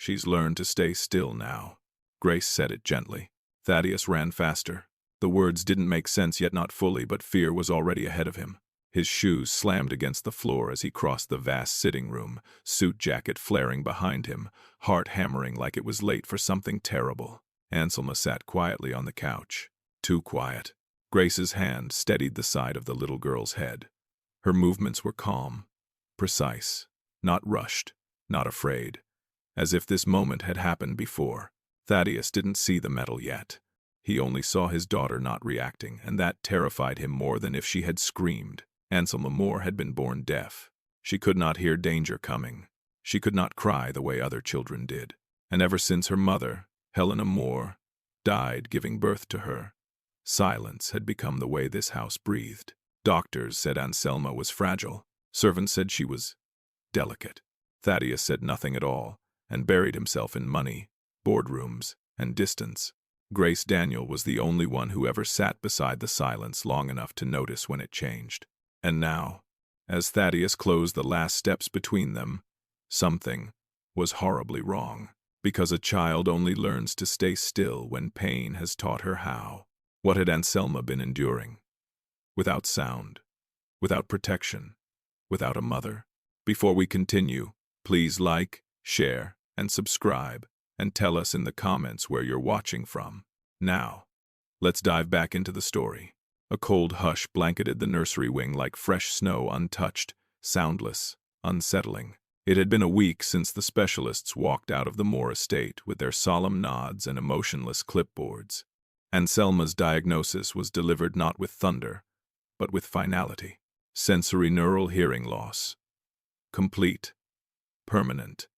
She's learned to stay still now. Grace said it gently. Thaddeus ran faster. The words didn't make sense yet not fully, but fear was already ahead of him. His shoes slammed against the floor as he crossed the vast sitting room, suit jacket flaring behind him, heart hammering like it was late for something terrible. Anselma sat quietly on the couch. Too quiet. Grace's hand steadied the side of the little girl's head. Her movements were calm, precise, not rushed, not afraid, as if this moment had happened before. Thaddeus didn't see the metal yet. He only saw his daughter not reacting, and that terrified him more than if she had screamed. Anselma Moore had been born deaf. She could not hear danger coming. She could not cry the way other children did. And ever since her mother, Helena Moore, died giving birth to her, silence had become the way this house breathed. Doctors said Anselma was fragile. Servants said she was delicate. Thaddeus said nothing at all, and buried himself in money, boardrooms, and distance. Grace Daniel was the only one who ever sat beside the silence long enough to notice when it changed. And now, as Thaddeus closed the last steps between them, something was horribly wrong, because a child only learns to stay still when pain has taught her how. What had Anselma been enduring? Without sound, without protection, without a mother. Before we continue, please like, share, and subscribe, and tell us in the comments where you're watching from. Now, let's dive back into the story. A cold hush blanketed the nursery wing like fresh snow, untouched, soundless, unsettling. It had been a week since the specialists walked out of the Moore estate with their solemn nods and emotionless clipboards. Anselma's diagnosis was delivered not with thunder, but with finality. Sensory neural hearing loss. Complete. Permanent.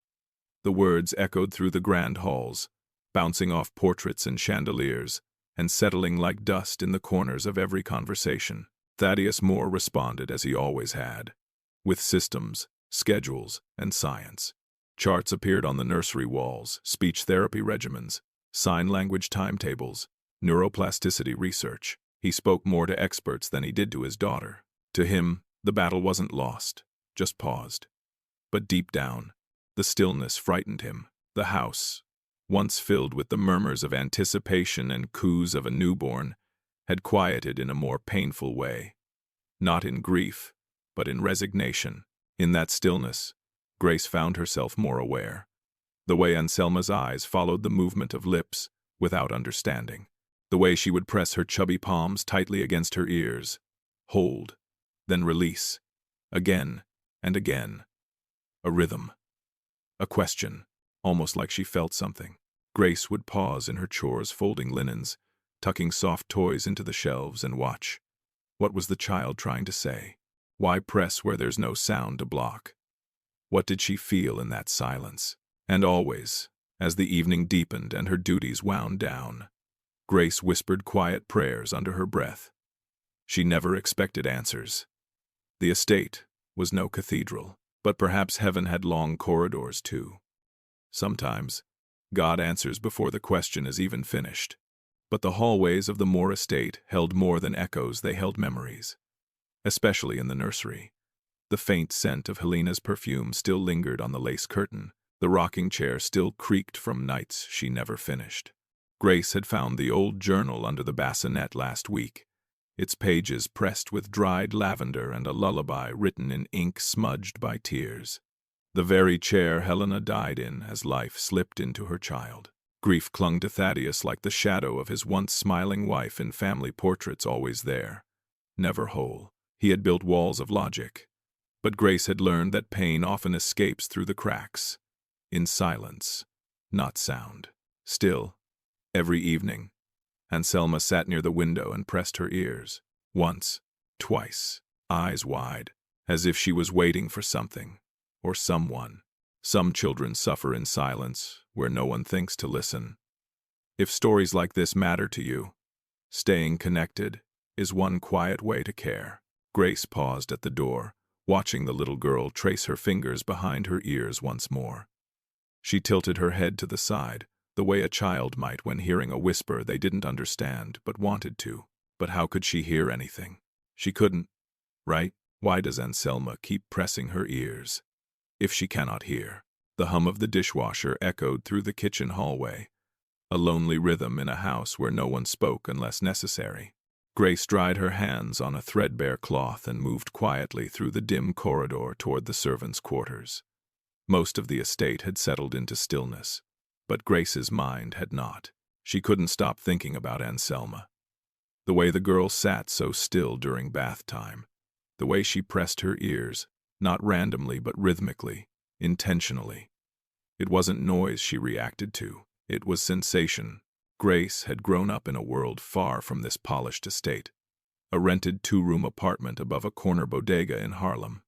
The words echoed through the grand halls, bouncing off portraits and chandeliers, and settling like dust in the corners of every conversation. Thaddeus Moore responded as he always had, with systems, schedules, and science. Charts appeared on the nursery walls, speech therapy regimens, sign language timetables, neuroplasticity research. He spoke more to experts than he did to his daughter. To him, the battle wasn't lost, just paused. But deep down, the stillness frightened him. The house, once filled with the murmurs of anticipation and coos of a newborn, had quieted in a more painful way. Not in grief, but in resignation. In that stillness, Grace found herself more aware. The way Anselma's eyes followed the movement of lips, without understanding. The way she would press her chubby palms tightly against her ears, hold, then release, again and again. A rhythm. A question, almost like she felt something. Grace would pause in her chores folding linens, tucking soft toys into the shelves, and watch. What was the child trying to say? Why press where there's no sound to block? What did she feel in that silence? And always, as the evening deepened and her duties wound down, Grace whispered quiet prayers under her breath. She never expected answers. The estate was no cathedral, but perhaps heaven had long corridors too. Sometimes, God answers before the question is even finished. But the hallways of the Moore estate held more than echoes, they held memories. Especially in the nursery. The faint scent of Helena's perfume still lingered on the lace curtain. The rocking chair still creaked from nights she never finished. Grace had found the old journal under the bassinet last week, its pages pressed with dried lavender and a lullaby written in ink smudged by tears. The very chair Helena died in as life slipped into her child. Grief clung to Thaddeus like the shadow of his once smiling wife in family portraits, always there, never whole. He had built walls of logic, but Grace had learned that pain often escapes through the cracks, in silence, not sound. Still, every evening, Anselma sat near the window and pressed her ears. Once, twice, eyes wide, as if she was waiting for something, or someone. Some children suffer in silence, where no one thinks to listen. If stories like this matter to you, staying connected is one quiet way to care. Grace paused at the door, watching the little girl trace her fingers behind her ears once more. She tilted her head to the side, the way a child might when hearing a whisper they didn't understand but wanted to. But how could she hear anything? She couldn't, right? Why does Anselma keep pressing her ears? If she cannot hear, The hum of the dishwasher echoed through the kitchen hallway, a lonely rhythm in a house where no one spoke unless necessary. Grace dried her hands on a threadbare cloth and moved quietly through the dim corridor toward the servants' quarters. Most of the estate had settled into stillness, but Grace's mind had not. She couldn't stop thinking about Anselma. The way the girl sat so still during bath time, the way she pressed her ears, not randomly but rhythmically, intentionally. It wasn't noise she reacted to, it was sensation. Grace had grown up in a world far from this polished estate, a rented two-room apartment above a corner bodega in Harlem,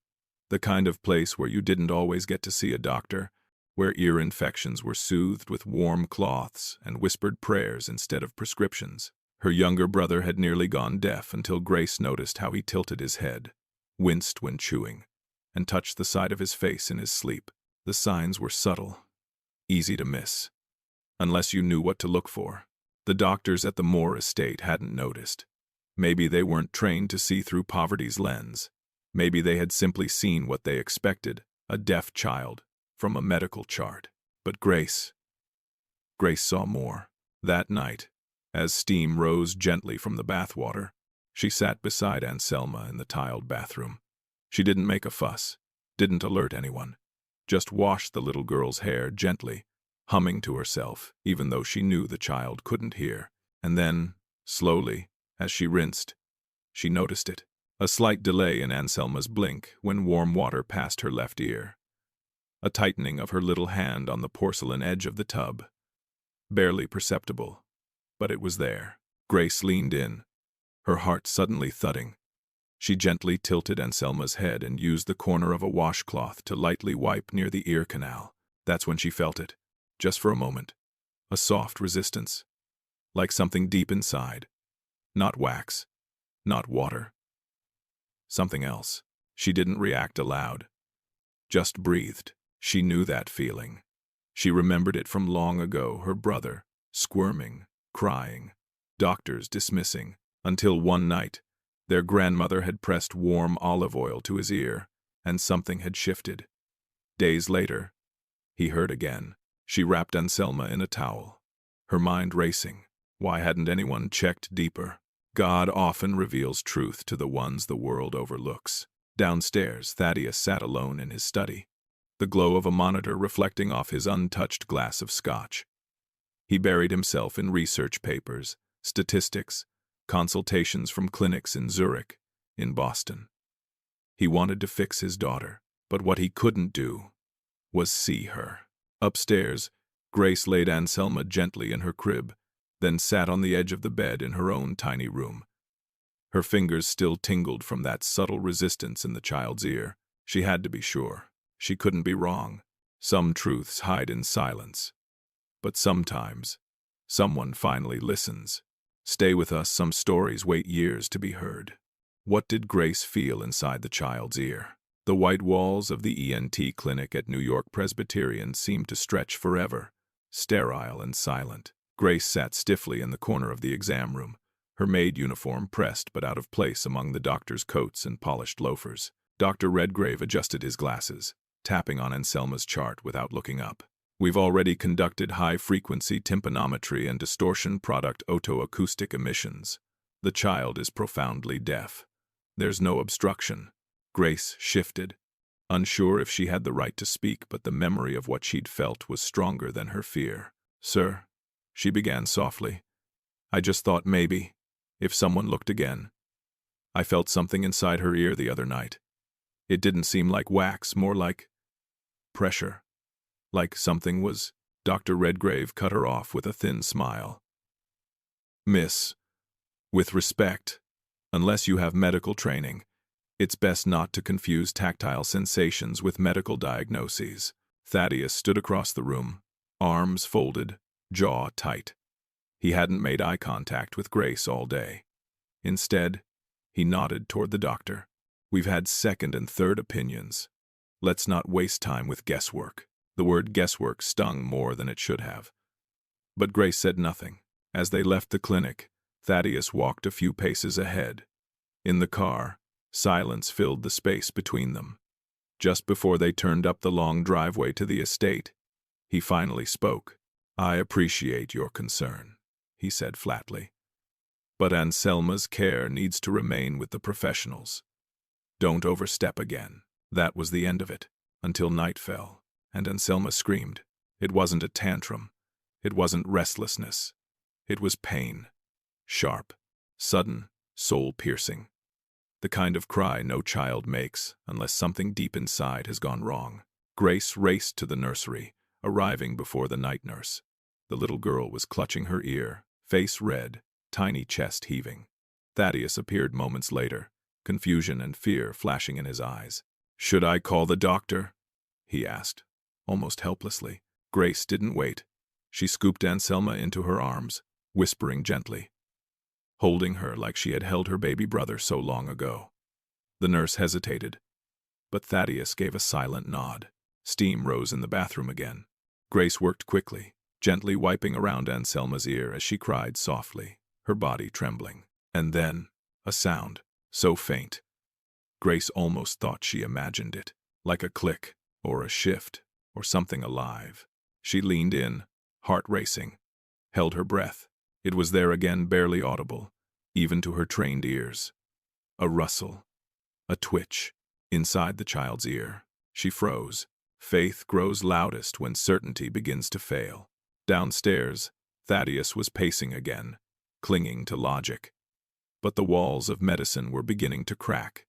the kind of place where you didn't always get to see a doctor, where ear infections were soothed with warm cloths and whispered prayers instead of prescriptions. Her younger brother had nearly gone deaf until Grace noticed how he tilted his head, winced when chewing, and touched the side of his face in his sleep. The signs were subtle, easy to miss, unless you knew what to look for. The doctors at the Moore estate hadn't noticed. Maybe they weren't trained to see through poverty's lens. Maybe they had simply seen what they expected, a deaf child, from a medical chart. But Grace saw more. That night, as steam rose gently from the bathwater, she sat beside Anselma in the tiled bathroom. She didn't make a fuss, didn't alert anyone, just washed the little girl's hair gently, humming to herself, even though she knew the child couldn't hear. And then, slowly, as she rinsed, she noticed it, a slight delay in Anselma's blink when warm water passed her left ear, a tightening of her little hand on the porcelain edge of the tub. Barely perceptible, but it was there. Grace leaned in, her heart suddenly thudding. She gently tilted Anselma's head and used the corner of a washcloth to lightly wipe near the ear canal. That's when she felt it, just for a moment, a soft resistance, like something deep inside. Not wax, not water. Something else. She didn't react aloud, just breathed. She knew that feeling. She remembered it from long ago, her brother, squirming, crying, doctors dismissing, until one night, their grandmother had pressed warm olive oil to his ear, and something had shifted. Days later, he heard again. She wrapped Anselma in a towel, her mind racing. Why hadn't anyone checked deeper? God often reveals truth to the ones the world overlooks. Downstairs, Thaddeus sat alone in his study, the glow of a monitor reflecting off his untouched glass of scotch. He buried himself in research papers, statistics, consultations from clinics in Zurich, in Boston. He wanted to fix his daughter, but what he couldn't do was see her. Upstairs, Grace laid Anselma gently in her crib, then sat on the edge of the bed in her own tiny room. Her fingers still tingled from that subtle resistance in the child's ear. She had to be sure. She couldn't be wrong. Some truths hide in silence. But sometimes, someone finally listens. Stay with us, some stories wait years to be heard. What did Grace feel inside the child's ear? The white walls of the ENT clinic at New York Presbyterian seemed to stretch forever, sterile and silent. Grace sat stiffly in the corner of the exam room, her maid uniform pressed but out of place among the doctor's coats and polished loafers. Dr. Redgrave adjusted his glasses, tapping on Anselma's chart without looking up. We've already conducted high-frequency tympanometry and distortion product otoacoustic emissions. The child is profoundly deaf. There's no obstruction. Grace shifted, unsure if she had the right to speak, but the memory of what she'd felt was stronger than her fear. Sir, she began softly, I just thought maybe, if someone looked again. I felt something inside her ear the other night. It didn't seem like wax, more like pressure. Like something was. Dr. Redgrave cut her off with a thin smile. Miss, with respect, unless you have medical training, it's best not to confuse tactile sensations with medical diagnoses. Thaddeus stood across the room, arms folded, jaw tight. He hadn't made eye contact with Grace all day. Instead, he nodded toward the doctor. We've had second and third opinions. Let's not waste time with guesswork. The word guesswork stung more than it should have. But Grace said nothing. As they left the clinic, Thaddeus walked a few paces ahead. In the car, silence filled the space between them. Just before they turned up the long driveway to the estate, he finally spoke. "I appreciate your concern," he said flatly. "But Anselma's care needs to remain with the professionals. Don't overstep again." That was the end of it, until night fell, and Anselma screamed. It wasn't a tantrum. It wasn't restlessness. It was pain. Sharp, sudden, soul-piercing. The kind of cry no child makes unless something deep inside has gone wrong. Grace raced to the nursery, arriving before the night nurse. The little girl was clutching her ear, face red, tiny chest heaving. Thaddeus appeared moments later, confusion and fear flashing in his eyes. "Should I call the doctor?" he asked, almost helplessly. Grace didn't wait. She scooped Anselma into her arms, whispering gently, holding her like she had held her baby brother so long ago. The nurse hesitated, but Thaddeus gave a silent nod. Steam rose in the bathroom again. Grace worked quickly, gently wiping around Anselma's ear as she cried softly, her body trembling. And then, a sound, so faint, Grace almost thought she imagined it, like a click, or a shift, or something alive. She leaned in, heart racing, held her breath. It was there again, barely audible, even to her trained ears. A rustle, a twitch, inside the child's ear. She froze. Faith grows loudest when certainty begins to fail. Downstairs, Thaddeus was pacing again, clinging to logic. But the walls of medicine were beginning to crack.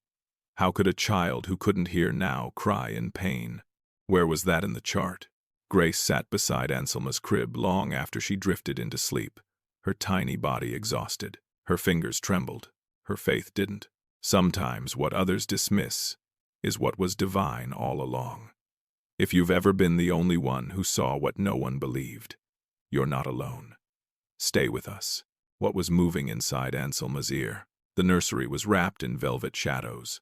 How could a child who couldn't hear now cry in pain? Where was that in the chart? Grace sat beside Anselma's crib long after she drifted into sleep, her tiny body exhausted. Her fingers trembled. Her faith didn't. Sometimes what others dismiss is what was divine all along. If you've ever been the only one who saw what no one believed, you're not alone. Stay with us. What was moving inside Anselma's ear? The nursery was wrapped in velvet shadows.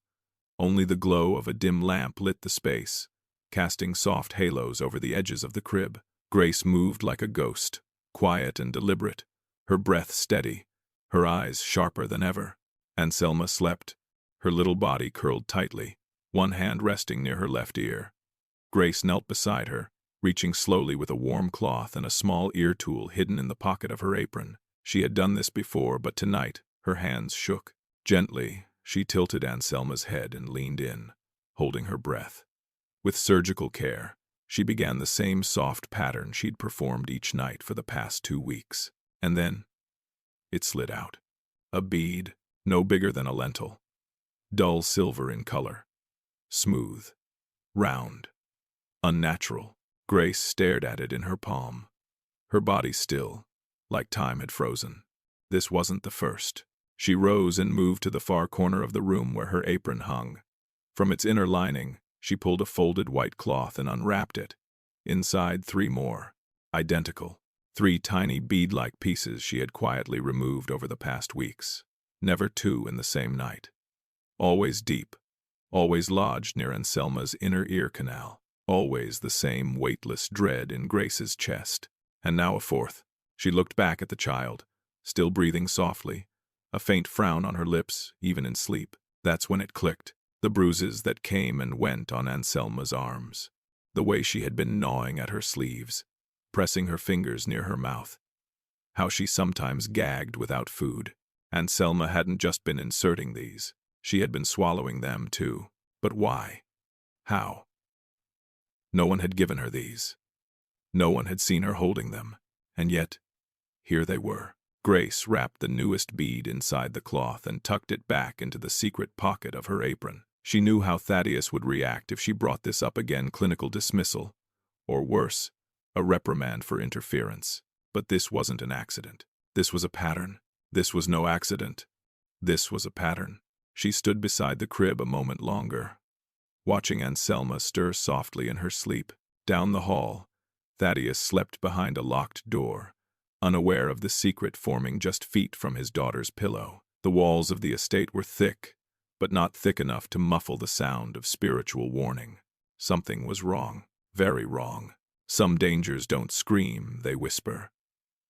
Only the glow of a dim lamp lit the space, casting soft halos over the edges of the crib. Grace moved like a ghost, quiet and deliberate, her breath steady, her eyes sharper than ever. Anselma slept, her little body curled tightly, one hand resting near her left ear. Grace knelt beside her, reaching slowly with a warm cloth and a small ear tool hidden in the pocket of her apron. She had done this before, but tonight her hands shook. Gently, she tilted Anselma's head and leaned in, holding her breath. With surgical care, she began the same soft pattern she'd performed each night for the past 2 weeks. And then, it slid out. A bead, no bigger than a lentil. Dull silver in color. Smooth. Round. Unnatural. Grace stared at it in her palm. Her body still, like time had frozen. This wasn't the first. She rose and moved to the far corner of the room where her apron hung. From its inner lining, she pulled a folded white cloth and unwrapped it. Inside 3 more. Identical. 3 tiny bead-like pieces she had quietly removed over the past weeks. Never 2 in the same night. Always deep. Always lodged near Anselma's inner ear canal. Always the same weightless dread in Grace's chest. And now a 4th. She looked back at the child, still breathing softly, a faint frown on her lips, even in sleep. That's when it clicked. The bruises that came and went on Anselma's arms. The way she had been gnawing at her sleeves, pressing her fingers near her mouth. How she sometimes gagged without food. Anselma hadn't just been inserting these. She had been swallowing them, too. But why? How? No one had given her these. No one had seen her holding them. And yet, here they were. Grace wrapped the newest bead inside the cloth and tucked it back into the secret pocket of her apron. She knew how Thaddeus would react if she brought this up again, clinical dismissal. Or worse, a reprimand for interference. But this wasn't an accident. This was a pattern. This was no accident. This was a pattern. She stood beside the crib a moment longer, watching Anselma stir softly in her sleep. Down the hall, Thaddeus slept behind a locked door, unaware of the secret forming just feet from his daughter's pillow. The walls of the estate were thick, but not thick enough to muffle the sound of spiritual warning. Something was wrong, very wrong. Some dangers don't scream, they whisper.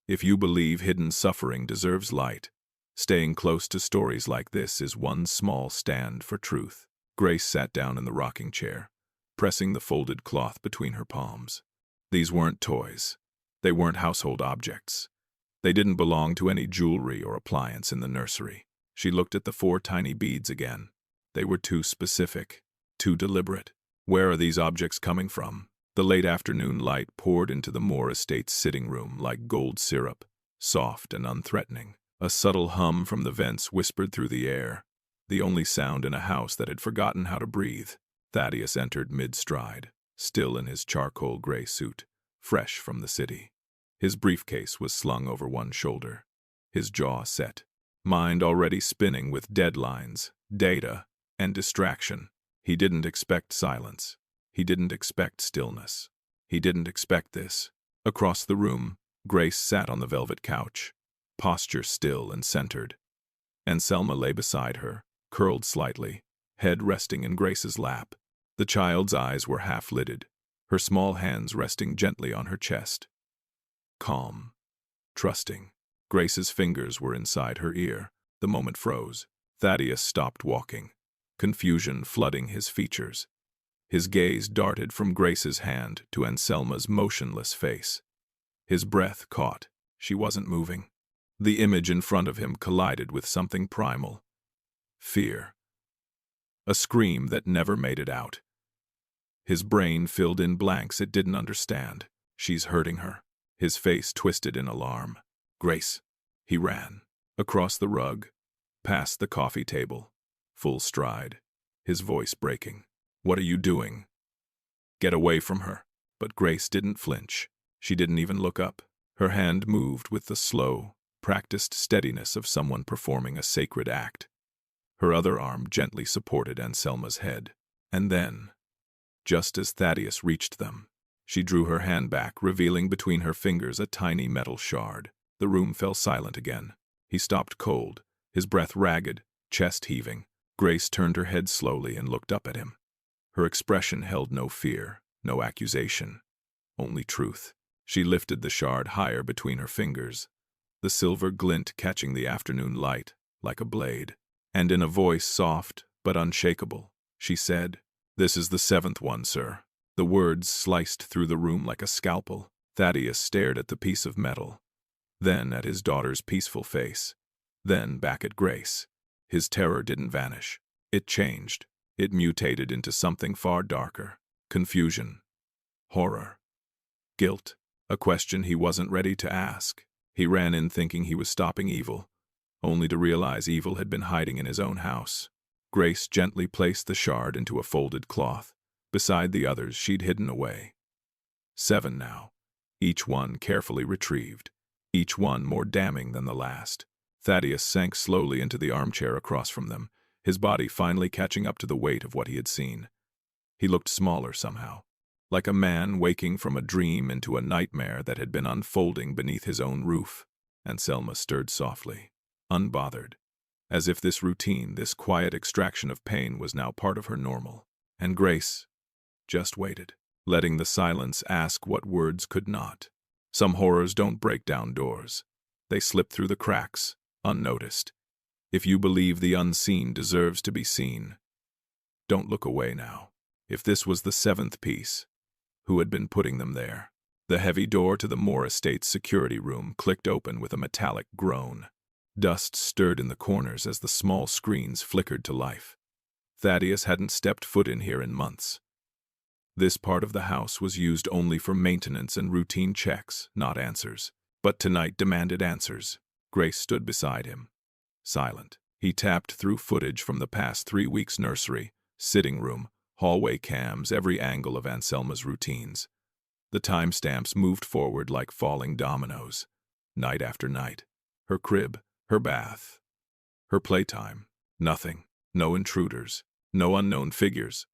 If you believe hidden suffering deserves light, staying close to stories like this is one small stand for truth. Grace sat down in the rocking chair, pressing the folded cloth between her palms. These weren't toys. They weren't household objects. They didn't belong to any jewelry or appliance in the nursery. She looked at the 4 tiny beads again. They were too specific, too deliberate. Where are these objects coming from? The late afternoon light poured into the Moore estate's sitting room like gold syrup, soft and unthreatening. A subtle hum from the vents whispered through the air, the only sound in a house that had forgotten how to breathe. Thaddeus entered mid-stride, still in his charcoal gray suit, fresh from the city. His briefcase was slung over one shoulder, his jaw set, mind already spinning with deadlines, data, and distraction. He didn't expect silence. He didn't expect stillness. He didn't expect this. Across the room, Grace sat on the velvet couch, posture still and centered. And Selma lay beside her, curled slightly, head resting in Grace's lap. The child's eyes were half-lidded, her small hands resting gently on her chest. Calm, trusting. Grace's fingers were inside her ear. The moment froze. Thaddeus stopped walking, confusion flooding his features. His gaze darted from Grace's hand to Anselma's motionless face. His breath caught. She wasn't moving. The image in front of him collided with something primal. Fear. A scream that never made it out. His brain filled in blanks it didn't understand. She's hurting her. His face twisted in alarm. Grace. He ran. Across the rug. Past the coffee table. Full stride. His voice breaking. What are you doing? Get away from her. But Grace didn't flinch. She didn't even look up. Her hand moved with the slow, practiced steadiness of someone performing a sacred act. Her other arm gently supported Anselma's head. And then, just as Thaddeus reached them, she drew her hand back, revealing between her fingers a tiny metal shard. The room fell silent again. He stopped cold, his breath ragged, chest heaving. Grace turned her head slowly and looked up at him. Her expression held no fear, no accusation, only truth. She lifted the shard higher between her fingers, the silver glint catching the afternoon light like a blade. And in a voice soft but unshakable, she said, "This is the 7th one, sir." The words sliced through the room like a scalpel. Thaddeus stared at the piece of metal, then at his daughter's peaceful face, then back at Grace. His terror didn't vanish. It changed. It mutated into something far darker. Confusion. Horror. Guilt. A question he wasn't ready to ask. He ran in thinking he was stopping evil, only to realize evil had been hiding in his own house. Grace gently placed the shard into a folded cloth, beside the others she'd hidden away. 7 now, each one carefully retrieved, each one more damning than the last. Thaddeus sank slowly into the armchair across from them, his body finally catching up to the weight of what he had seen. He looked smaller somehow, like a man waking from a dream into a nightmare that had been unfolding beneath his own roof. Anselma stirred softly, unbothered, as if this routine, this quiet extraction of pain was now part of her normal. And Grace just waited, letting the silence ask what words could not. Some horrors don't break down doors. They slip through the cracks, unnoticed. If you believe the unseen deserves to be seen, don't look away now. If this was the 7th piece, who had been putting them there? The heavy door to the Moore estate's security room clicked open with a metallic groan. Dust stirred in the corners as the small screens flickered to life. Thaddeus hadn't stepped foot in here in months. This part of the house was used only for maintenance and routine checks, not answers. But tonight demanded answers. Grace stood beside him, silent. He tapped through footage from the past 3 weeks' nursery, sitting room, hallway cams, every angle of Anselma's routines. The timestamps moved forward like falling dominoes, night after night. Her crib, her bath, her playtime. Nothing. No intruders. No unknown figures.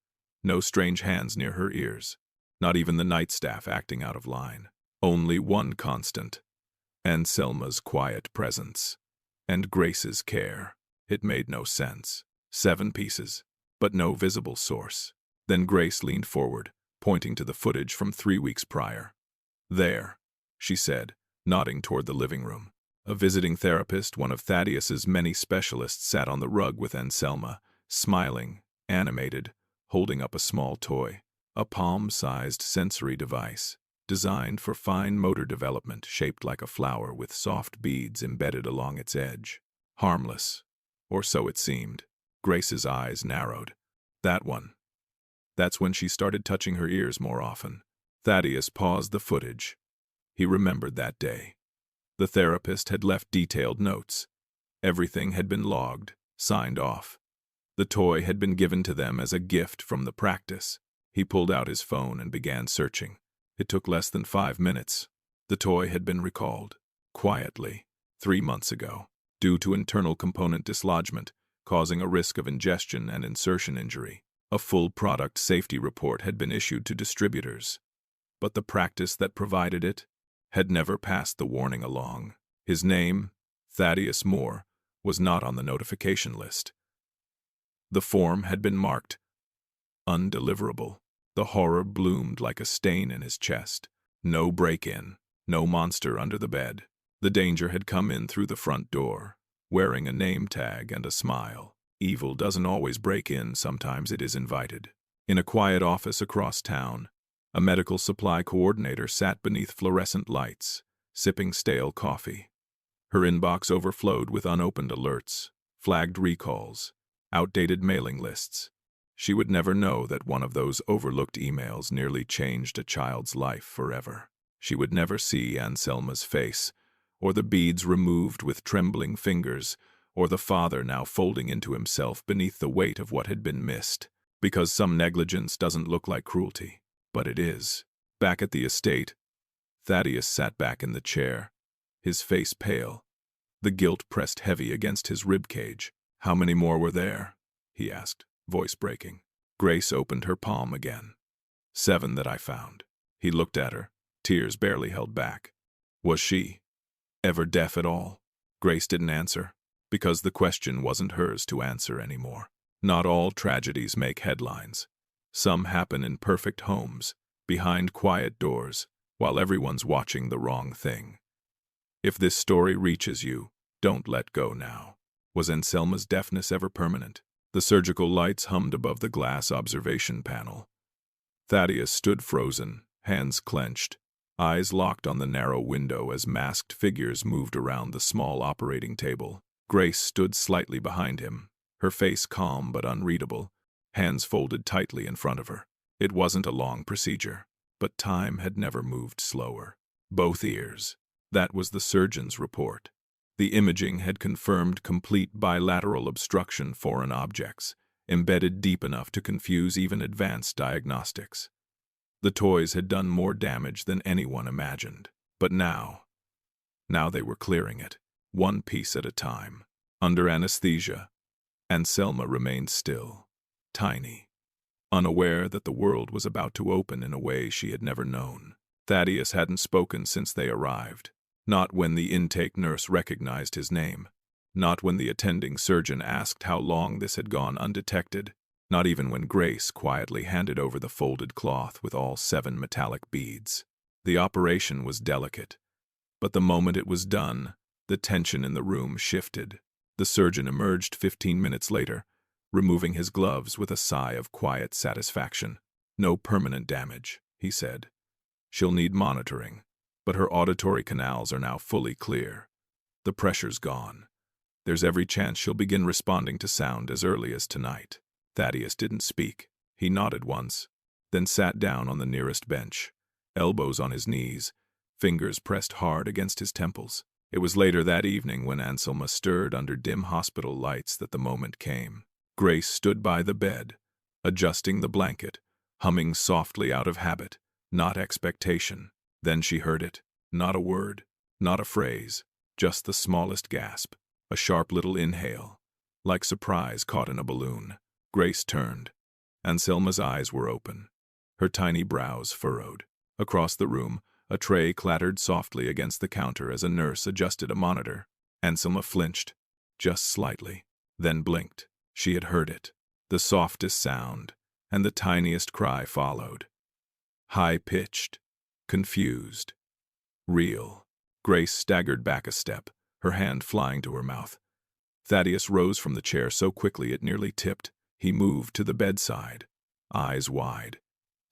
No strange hands near her ears. Not even the night staff acting out of line. Only one constant. Anselma's quiet presence. And Grace's care. It made no sense. 7 pieces, but no visible source. Then Grace leaned forward, pointing to the footage from 3 weeks prior. "There," she said, nodding toward the living room. A visiting therapist, one of Thaddeus's many specialists, sat on the rug with Anselma, smiling, animated, holding up a small toy, a palm-sized sensory device designed for fine motor development, shaped like a flower with soft beads embedded along its edge. Harmless, or so it seemed. Grace's eyes narrowed. That one. That's when she started touching her ears more often. Thaddeus paused the footage. He remembered that day. The therapist had left detailed notes. Everything had been logged, signed off. The toy had been given to them as a gift from the practice. He pulled out his phone and began searching. It took less than 5 minutes. The toy had been recalled, quietly, 3 months ago, due to internal component dislodgement, causing a risk of ingestion and insertion injury. A full product safety report had been issued to distributors. But the practice that provided it had never passed the warning along. His name, Thaddeus Moore, was not on the notification list. The form had been marked undeliverable. The horror bloomed like a stain in his chest. No break-in, no monster under the bed. The danger had come in through the front door, wearing a name tag and a smile. Evil doesn't always break in, sometimes it is invited. In a quiet office across town, a medical supply coordinator sat beneath fluorescent lights, sipping stale coffee. Her inbox overflowed with unopened alerts, flagged recalls, outdated mailing lists. She would never know that one of those overlooked emails nearly changed a child's life forever. She would never see Anselma's face, or the beads removed with trembling fingers, or the father now folding into himself beneath the weight of what had been missed. Because some negligence doesn't look like cruelty, but it is. Back at the estate, Thaddeus sat back in the chair, his face pale. The guilt pressed heavy against his ribcage. "How many more were there?" he asked, voice breaking. Grace opened her palm again. 7 that I found." He looked at her, tears barely held back. Was she ever deaf at all? Grace didn't answer, because the question wasn't hers to answer anymore. Not all tragedies make headlines. Some happen in perfect homes, behind quiet doors, while everyone's watching the wrong thing. If this story reaches you, don't let go now. Was Anselma's deafness ever permanent? The surgical lights hummed above the glass observation panel. Thaddeus stood frozen, hands clenched, eyes locked on the narrow window as masked figures moved around the small operating table. Grace stood slightly behind him, her face calm but unreadable, hands folded tightly in front of her. It wasn't a long procedure, but time had never moved slower. Both ears. That was the surgeon's report. The imaging had confirmed complete bilateral obstruction, foreign objects, embedded deep enough to confuse even advanced diagnostics. The toys had done more damage than anyone imagined. But now they were clearing it, one piece at a time. Under anesthesia, Anselma remained still, tiny, unaware that the world was about to open in a way she had never known. Thaddeus hadn't spoken since they arrived. Not when the intake nurse recognized his name. Not when the attending surgeon asked how long this had gone undetected. Not even when Grace quietly handed over the folded cloth with all 7 metallic beads. The operation was delicate, but the moment it was done, the tension in the room shifted. The surgeon emerged 15 minutes later, removing his gloves with a sigh of quiet satisfaction. "No permanent damage," he said. "She'll need monitoring, but her auditory canals are now fully clear. The pressure's gone. There's every chance she'll begin responding to sound as early as tonight." Thaddeus didn't speak. He nodded once, then sat down on the nearest bench, elbows on his knees, fingers pressed hard against his temples. It was later that evening, when Anselma stirred under dim hospital lights, that the moment came. Grace stood by the bed, adjusting the blanket, humming softly out of habit, not expectation. Then she heard it. Not a word, not a phrase, just the smallest gasp, a sharp little inhale, like surprise caught in a balloon. Grace turned. Anselma's eyes were open, her tiny brows furrowed. Across the room, a tray clattered softly against the counter as a nurse adjusted a monitor. Anselma flinched, just slightly, then blinked. She had heard it. The softest sound, and the tiniest cry followed. High-pitched, confused, real. Grace staggered back a step, her hand flying to her mouth. Thaddeus rose from the chair so quickly it nearly tipped. He moved to the bedside, eyes wide.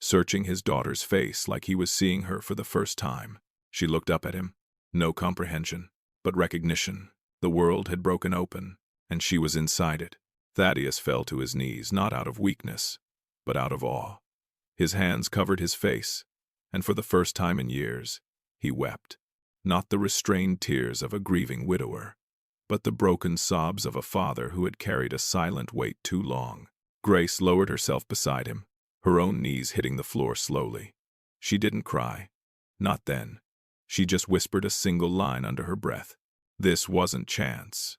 searching his daughter's face like he was seeing her for the first time. She looked up at him. No comprehension, but recognition. The world had broken open, and she was inside it. Thaddeus fell to his knees, not out of weakness, but out of awe. His hands covered his face, and for the first time in years, he wept. Not the restrained tears of a grieving widower, but the broken sobs of a father who had carried a silent weight too long. Grace lowered herself beside him, her own knees hitting the floor slowly. She didn't cry. Not then. She just whispered a single line under her breath. This wasn't chance.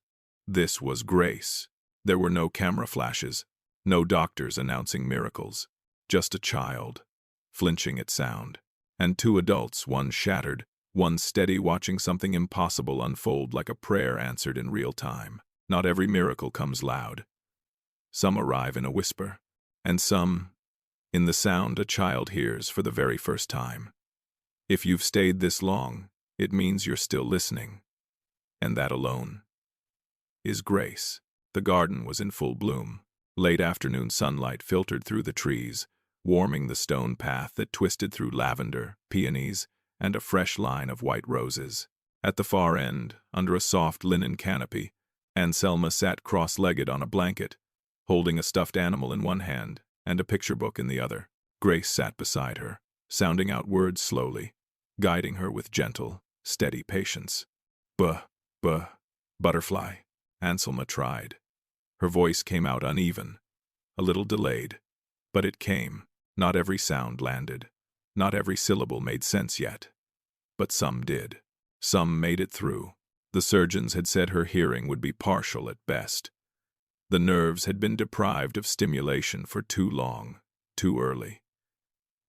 This was grace. There were no camera flashes, no doctors announcing miracles. Just a child, flinching at sound, and two adults, one shattered, one steady, watching something impossible unfold like a prayer answered in real time. Not every miracle comes loud. Some arrive in a whisper, and some in the sound a child hears for the very first time. If you've stayed this long, it means you're still listening. And that alone is grace. The garden was in full bloom. Late afternoon sunlight filtered through the trees, warming the stone path that twisted through lavender, peonies, and a fresh line of white roses. At the far end, under a soft linen canopy, Anselma sat cross-legged on a blanket, holding a stuffed animal in one hand and a picture book in the other. Grace sat beside her, sounding out words slowly, guiding her with gentle, steady patience. Butterfly, Anselma tried. Her voice came out uneven, a little delayed, but it came. Not every sound landed. Not every syllable made sense yet. But some did. Some made it through. The surgeons had said her hearing would be partial at best. The nerves had been deprived of stimulation for too long, too early.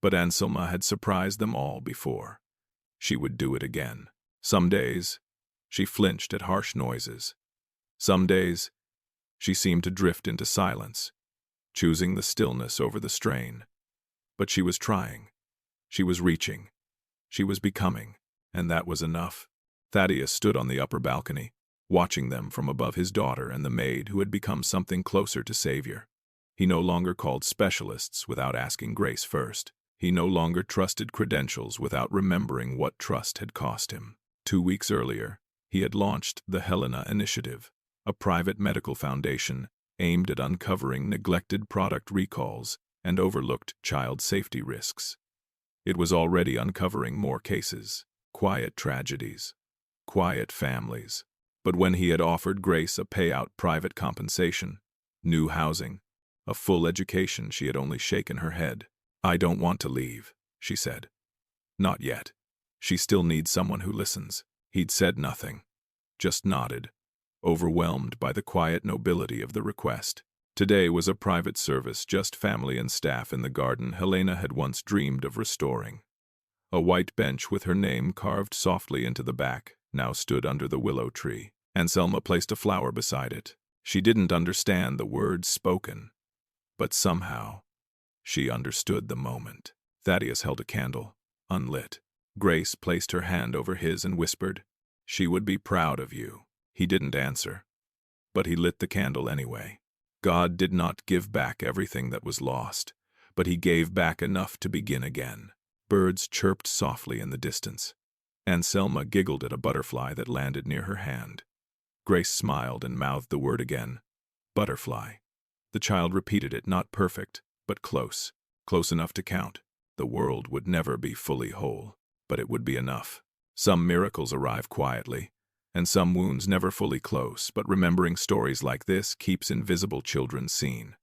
But Anselma had surprised them all before. She would do it again. Some days, she flinched at harsh noises. Some days, she seemed to drift into silence, choosing the stillness over the strain. But she was trying. She was reaching. She was becoming, and that was enough. Thaddeus stood on the upper balcony, watching them from above his daughter and the maid who had become something closer to Savior. He no longer called specialists without asking Grace first. He no longer trusted credentials without remembering what trust had cost him. 2 weeks earlier, he had launched the Helena Initiative, a private medical foundation aimed at uncovering neglected product recalls and overlooked child safety risks. It was already uncovering more cases, quiet tragedies, quiet families. But when he had offered Grace a payout private compensation, new housing, a full education, she had only shaken her head. "I don't want to leave," she said. "Not yet. She still needs someone who listens." He'd said nothing, just nodded, overwhelmed by the quiet nobility of the request. Today was a private service, just family and staff in the garden Helena had once dreamed of restoring. A white bench with her name carved softly into the back now stood under the willow tree. Anselma placed a flower beside it. She didn't understand the words spoken, but somehow she understood the moment. Thaddeus held a candle, unlit. Grace placed her hand over his and whispered, "She would be proud of you." He didn't answer, but he lit the candle anyway. God did not give back everything that was lost, but he gave back enough to begin again. Birds chirped softly in the distance. Anselma giggled at a butterfly that landed near her hand. Grace smiled and mouthed the word again. Butterfly. The child repeated it, not perfect, but close enough to count. The world would never be fully whole, but it would be enough. Some miracles arrive quietly, and some wounds never fully close, but remembering stories like this keeps invisible children seen.